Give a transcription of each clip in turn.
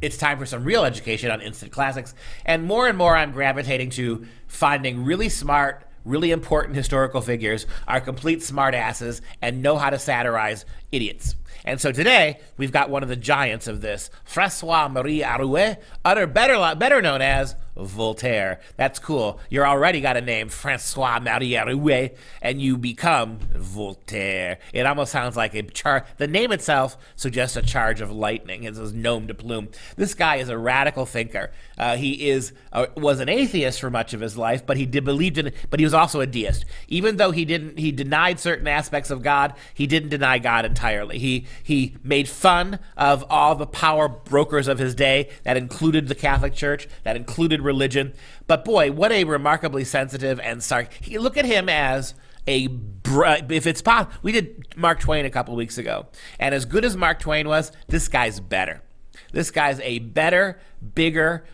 It's time for some real education on instant classics. And more I'm gravitating to finding really smart, really important historical figures are complete smartasses and know how to satirize idiots. And so today, we've got one of the giants of this, François-Marie Arouet, better known as Voltaire. That's cool. You're already got a name, François-Marie Arouet, and you become Voltaire. It almost sounds like a charge. The name itself suggests a charge of lightning. It's his nom de plume. This guy is a radical thinker. He was an atheist for much of his life, but he believed in it. But he was also a deist. Even though he denied certain aspects of God, he didn't deny God entirely. He made fun of all the power brokers of his day. That included the Catholic Church. That included religion. But boy, what a remarkably sensitive and look at him as if it's possible. We did Mark Twain a couple weeks ago, and as good as Mark Twain was, this guy's better. This guy's a better, bigger,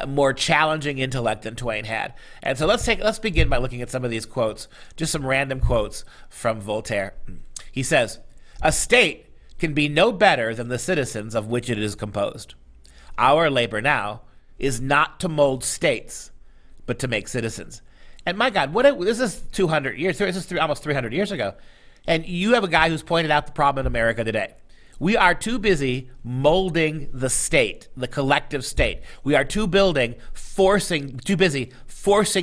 more challenging intellect than Twain had. And so let's begin by looking at some of these quotes, just some random quotes from Voltaire. He says, "A state can be no better than the citizens of which it is composed. Our labor now is not to mold states, but to make citizens." And my God, this is 200 years, this is almost 300 years ago. And you have a guy who's pointed out the problem in America today. We are too busy molding the state, the collective state. We are too busy forcing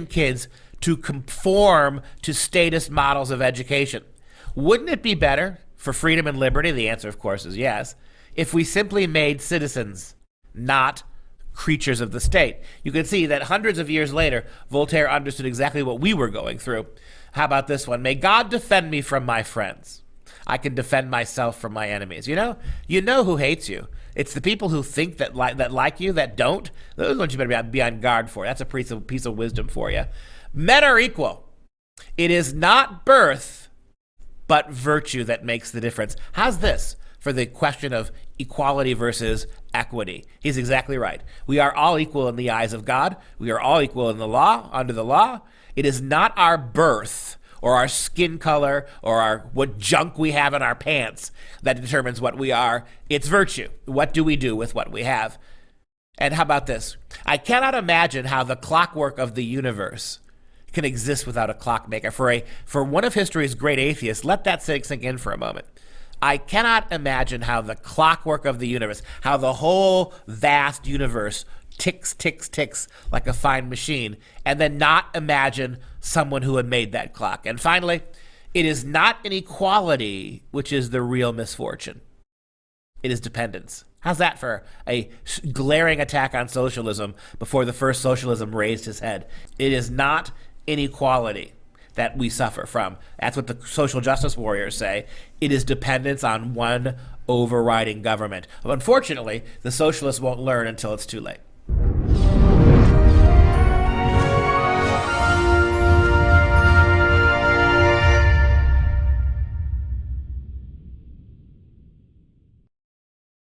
kids to conform to statist models of education. Wouldn't it be better for freedom and liberty? The answer, of course, is yes. If we simply made citizens, not creatures of the state. You can see that hundreds of years later, Voltaire understood exactly what we were going through. How about this one? "May God defend me from my friends. I can defend myself from my enemies." You know who hates you. It's the people who think that like you, that don't. Those ones you better be on guard for. That's a piece of wisdom for you. "Men are equal. It is not birth, but virtue that makes the difference." How's this for the question of equality versus equity? He's exactly right. We are all equal in the eyes of God. We are all equal in the law, under the law. It is not our birth or our skin color or what junk we have in our pants that determines what we are. It's virtue. What do we do with what we have? And how about this? "I cannot imagine how the clockwork of the universe can exist without a clockmaker." For one of history's great atheists, let that sink in for a moment. I cannot imagine how the clockwork of the universe, how the whole vast universe ticks, ticks, ticks like a fine machine, and then not imagine someone who had made that clock. And finally, "It is not inequality which is the real misfortune. It is dependence." How's that for a glaring attack on socialism before the first socialism raised his head? It is not inequality that we suffer from. That's what the social justice warriors say. It is dependence on one overriding government. Unfortunately, the socialists won't learn until it's too late.